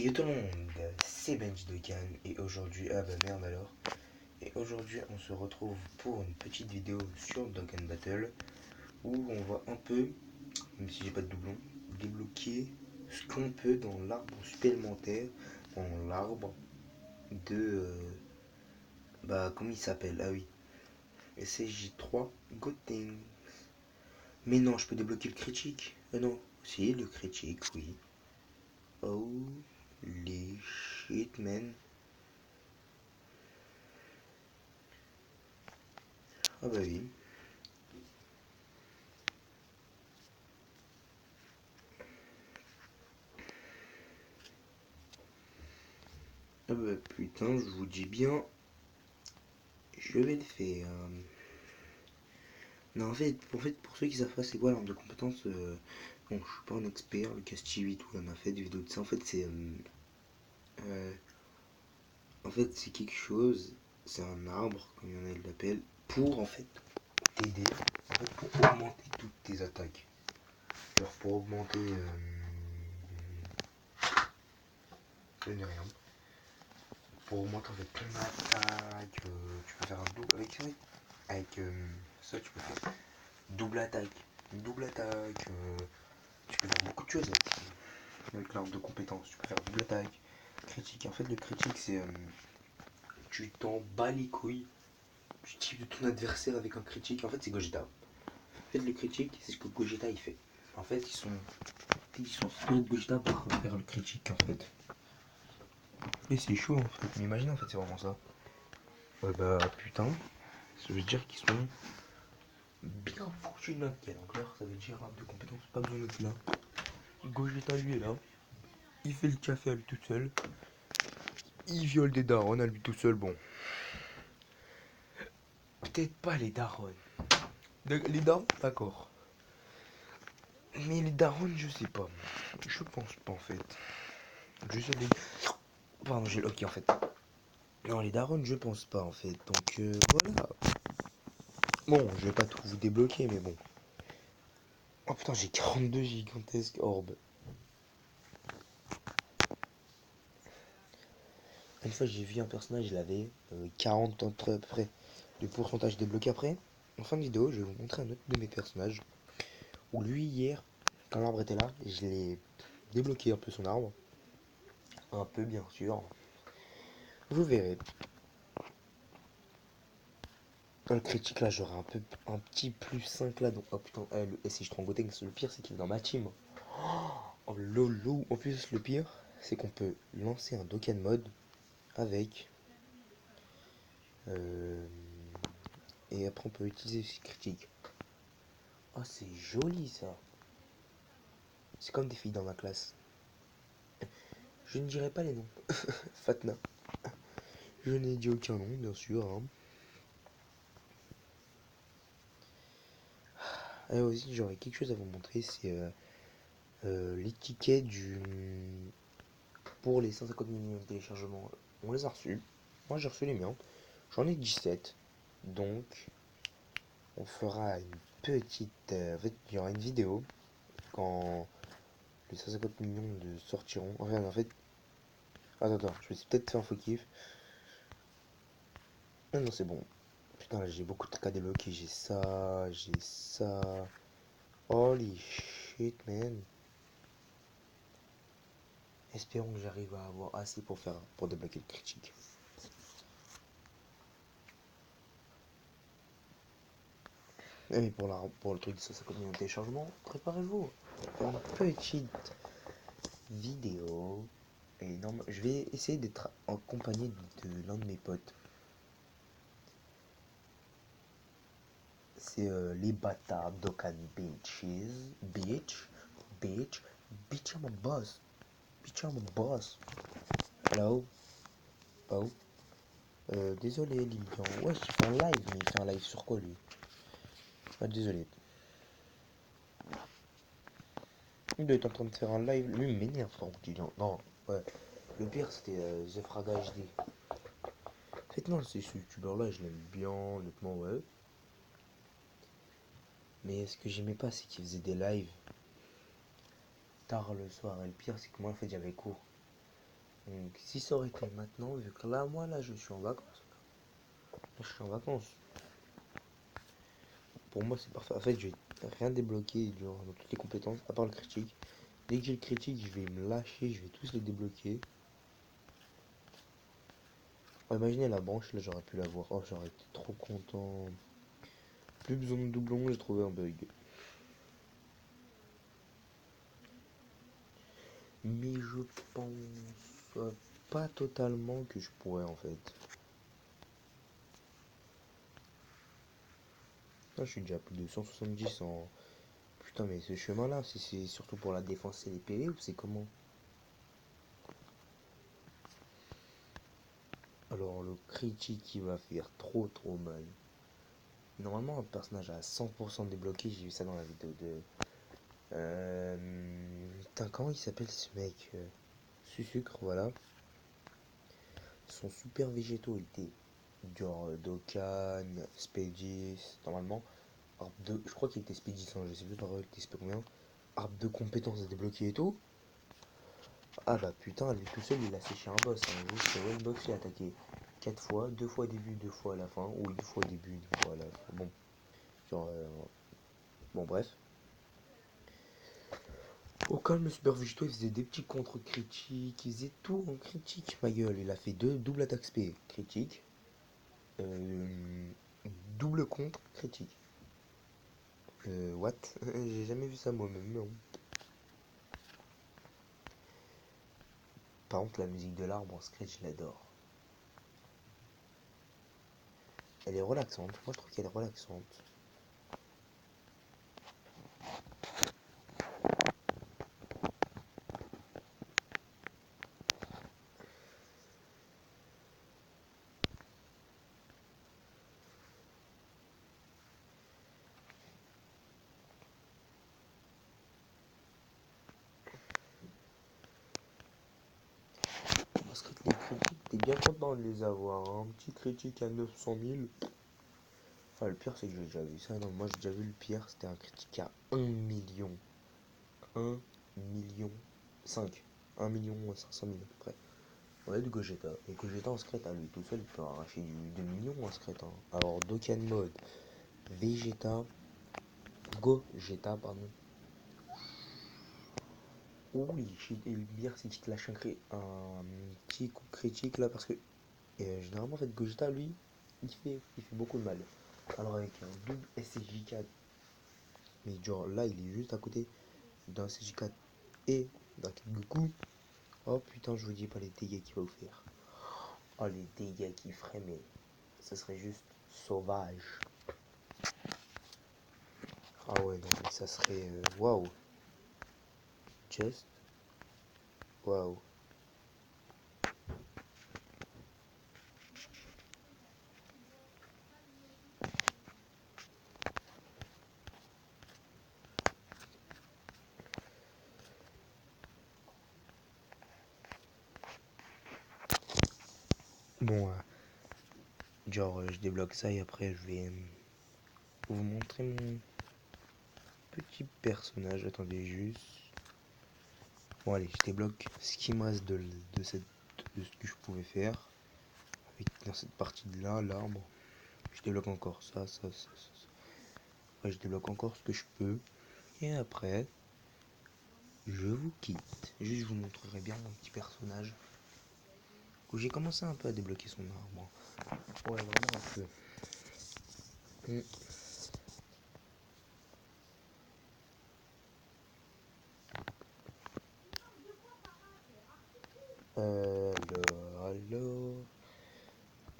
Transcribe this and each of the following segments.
Yo tout le monde, c'est Benj de Cannes et aujourd'hui, ah bah merde alors, et aujourd'hui on se retrouve pour une petite vidéo sur Dokkan Battle où on va un peu, même si j'ai pas de doublon, débloquer ce qu'on peut dans l'arbre supplémentaire, dans l'arbre de, comment il s'appelle, ah oui, SSJ3 Goten. Mais non, je peux débloquer le critique, ah non, si le critique, oui. Oh les shit man. Ah bah oui. Ah bah putain, je vous dis bien, je vais le faire. Non, en fait, pour ceux qui savent pas c'est quoi l'arbre de compétences, bon, je suis pas un expert, le TV tout, on a fait des vidéos de ça. En fait, euh, c'est quelque chose, c'est un arbre, comme il y en a, il l'appelle, pour en fait t'aider, en fait, pour augmenter toutes tes attaques. Genre pour augmenter, de rien. Pour augmenter en fait ton attaque, tu peux faire un double avec ça. Avec ça, tu peux faire double attaque, tu peux faire beaucoup de choses avec l'arbre de compétences. Tu peux faire double attaque, critique. En fait, le critique, c'est tu t'en bats les couilles. Tu types de ton adversaire avec un critique. En fait, c'est Gogeta. En fait, le critique, c'est ce que Gogeta il fait. En fait, ils sont inspirés de Gogeta pour faire le critique en fait. Et c'est chaud en fait. Mais imagine en fait, c'est vraiment ça. Ouais, bah putain, ça veut dire qu'ils sont bien foutus de notre gueule. En clair, ça veut dire arbre de compétences, pas besoin d'être là. Gogeta lui est là. Il fait le café à lui tout seul. Il viole des darons à lui tout seul. Bon. Peut-être pas les darons. Les darons, d'accord. Mais les darons, je sais pas. Je pense pas en fait. Je sais les. Pardon, j'ai le hockey en fait. Non, les darons, je pense pas en fait. Donc voilà. Bon, je vais pas tout vous débloquer, mais bon. Oh putain, j'ai 42 gigantesques orbes. Une fois, j'ai vu un personnage, il avait 40 entre à peu près de pourcentage débloqué après. En fin de vidéo, je vais vous montrer un autre de mes personnages. Où lui, hier, quand l'arbre était là, je l'ai débloqué un peu son arbre. Un peu, bien sûr. Vous verrez. Dans le critique, là, j'aurai un petit plus 5 là. Donc, oh putain, le SJ3 Gotenks, le pire, c'est qu'il est dans ma team. Oh lolo. En plus, le pire, c'est qu'on peut lancer un Dokkan mode avec. euh, et après, on peut utiliser ce critique. Oh, c'est joli ça. C'est comme des filles dans ma classe. Je ne dirai pas les noms. Fatna. Je n'ai dit aucun nom, bien sûr. Hein. Et aussi, j'aurais quelque chose à vous montrer. C'est l'étiquette pour les 150 millions de téléchargements. On les a reçus. Moi, j'ai reçu les miens. J'en ai 17. Donc, on fera une petite. En fait, il y aura une vidéo quand les 150 millions de sortiront. Enfin, en fait. Attends, je me suis peut-être fait un faux kiff. Non, non, c'est bon. Putain, là, j'ai beaucoup de trucs à débloquer. J'ai ça, j'ai ça. Holy shit, man. Espérons que j'arrive à avoir assez pour débloquer le critique. Et pour le truc de 150 millions de téléchargements, préparez-vous. Faire une petite vidéo. Et non, je vais essayer d'être en compagnie de l'un de mes potes. C'est les bâtards Dokkan Bitches. Bitch, I'm a boss. Bitch, I'm a boss. Hello. Oh. Désolé, Lilian. Ouais, il fait un live, mais il fait un live sur quoi, lui? Ah, désolé. Il doit être en train de faire un live. Lui, il m'énerve, frère, Lilian. Non, ouais. Le pire, c'était Zefraga HD. En fait, non, ce youtubeur-là, je l'aime bien, honnêtement, ouais. Mais ce que j'aimais pas, c'est qu'il faisait des lives tard le soir. Et le pire, c'est que moi, en fait, j'avais cours. Donc si ça aurait été maintenant, vu que là, moi, là, je suis en vacances. Là, je suis en vacances. Pour moi, c'est parfait. En fait, je vais rien débloquer genre, dans toutes les compétences, à part le critique. Dès que j'ai le critique, je vais me lâcher, je vais tous les débloquer. Oh, imaginez la branche, là, j'aurais pu l'avoir. Oh, j'aurais été trop content. Plus besoin de doublons, j'ai trouvé un bug. Mais je pense pas totalement que je pourrais, en fait. Là, je suis déjà à plus de 170 en... Putain, mais ce chemin-là, c'est surtout pour la défense et les PV ou c'est comment? Alors, le critique, il va faire trop mal. Normalement, un personnage à 100% débloqué, j'ai vu ça dans la vidéo de... Putain, comment il s'appelle ce mec Sucre, voilà. Son super végétaux était genre Dokkan, Spedis, normalement. Arbre 2, je crois qu'il était Spedis, hein, je sais plus par contre, il était combien. Arbre de compétences à débloquer et tout. Ah bah putain, lui tout seul, il a séché un boss. Hein. Juste one box, il a attaqué 4 fois, 2 fois au début, 2 fois à la fin, ou une fois au début, 2 fois à la fin. Bon, genre, bon bref. Au calme, le Super Végéto, il faisait des petits contre-critiques, il faisait tout en critique, ma gueule. Il a fait deux double attaque spé, critique, euh, double contre, critique. What? J'ai jamais vu ça moi-même, non. Par contre, la musique de l'arbre en scratch, je l'adore. Elle est relaxante, moi je trouve qu'elle est relaxante. Parce que les critiques, t'es bien content de les avoir. Hein. Un petit critique à 900 000. Enfin, le pire, c'est que j'ai déjà vu ça. Non, moi j'ai déjà vu le pire, c'était un critique à 1 million. 1 million 5. 1 million 500 000 à peu près. Ouais, du Gogeta. Et Gogeta en secret, à lui tout seul, il peut arracher du 2 millions en secret. Hein. Alors, Dokkan Mode, Vegeta, Gogeta, pardon. Oui, et le pire, c'est qu'il te lâche un petit coup critique là, parce que généralement, en fait, Gogeta, lui, il fait beaucoup de mal. Alors, avec un double SCJ4, mais genre là, il est juste à côté d'un SCJ4 et d'un Goku. Oh putain, je vous dis pas les dégâts qu'il va vous faire. Oh, les dégâts qu'il ferait, mais ça serait juste sauvage. Ah ouais, non, mais ça serait. Waouh! Just. Waouh! Bon, genre, je débloque ça et après, je vais vous montrer mon petit personnage. Attendez juste. Bon, allez, je débloque ce qui me reste de ce que je pouvais faire. Avec, dans cette partie de là, l'arbre. Je débloque encore ça. Ouais, je débloque encore ce que je peux. Et après, je vous quitte. Juste, je vous montrerai bien mon petit personnage. Où j'ai commencé un peu à débloquer son arbre. Ouais, vraiment un peu. Mm.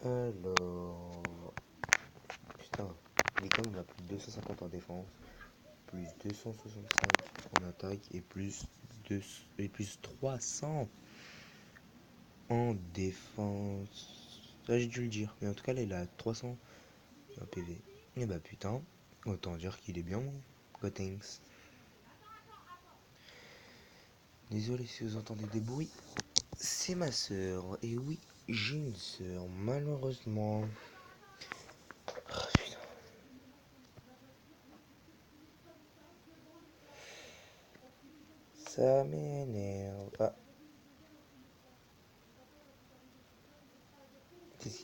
Alors. Putain, il est quand même à plus de 250 en défense, plus 265 en attaque et plus 300 en défense. Ça, j'ai dû le dire, mais en tout cas, là, il a 300 en PV. Et bah putain, autant dire qu'il est bien, Gotenks. Désolé si vous entendez des bruits. C'est ma sœur. Et oui, j'ai une sœur, malheureusement. Oh, putain. Ça m'énerve. Ah,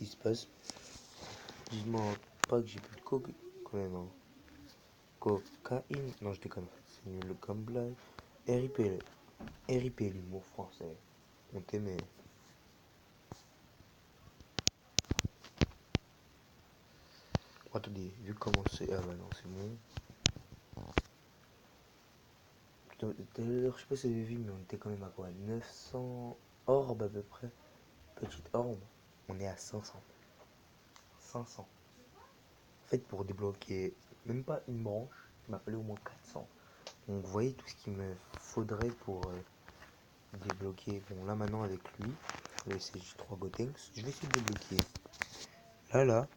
qui se passe. Dis-moi pas que j'ai plus de coke. Quand même, hein. Cocaïne. Non, je déconne. C'est nul comme blague. RIP, RIP l'humour français. On t'aimait. Attendez, vu comment c'est. Ah bah non, c'est bon. Tout à l'heure, je sais pas si vous avez vu, mais on était quand même à quoi, 900 orbes à peu près. Petite orbe. On est à 500. 500. En fait, pour débloquer même pas une branche, il m'a fallu au moins 400. Donc, vous voyez tout ce qu'il me faudrait pour débloquer. Bon, là maintenant, avec lui, le CJ3 Gotenks, je vais essayer de débloquer. Là,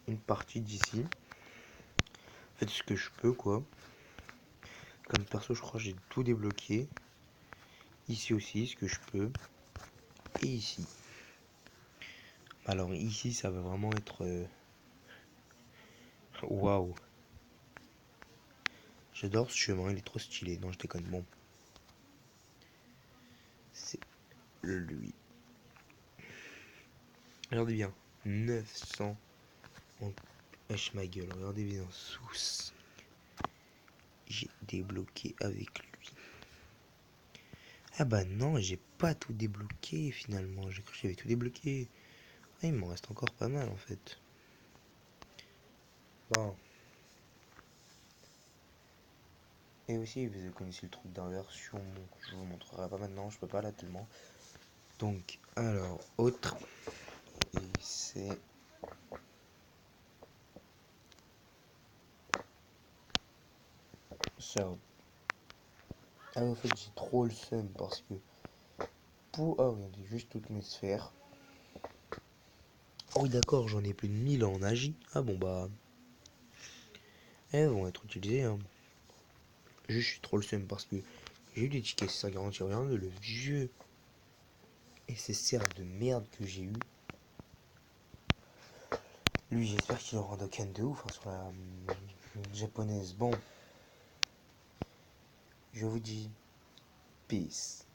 une partie d'ici. Faites ce que je peux, quoi. Comme perso, je crois que j'ai tout débloqué. Ici aussi, ce que je peux. Et ici. Alors, ici, ça va vraiment être. Waouh! J'adore ce chemin, il est trop stylé. Non, je déconne. Bon. C'est lui. Regardez bien. 900. On lâche ma gueule. Regardez bien. Sous. J'ai débloqué avec lui. Ah bah non, j'ai pas tout débloqué finalement. J'ai cru que j'avais tout débloqué. Ah, il m'en reste encore pas mal en fait. Bon. Et aussi, vous connaissez le truc d'inversion. Je vous montrerai pas maintenant. Je peux pas là tellement. Donc, alors, autre. Et c'est. Ça. Ah, en fait, j'ai trop le seum parce que. Ah, regardez, juste toutes mes sphères. Oh, oui, d'accord, j'en ai plus de 1000 en agi. Ah, bon, bah. Elles vont être utilisées, hein. Je suis trop le seum parce que j'ai eu des tickets, ça garantit rien. Le vieux SSR de merde que j'ai eu. Lui, j'espère qu'il aura un docken de ouf, hein, sur la japonaise. Bon. Je vous dis. Peace.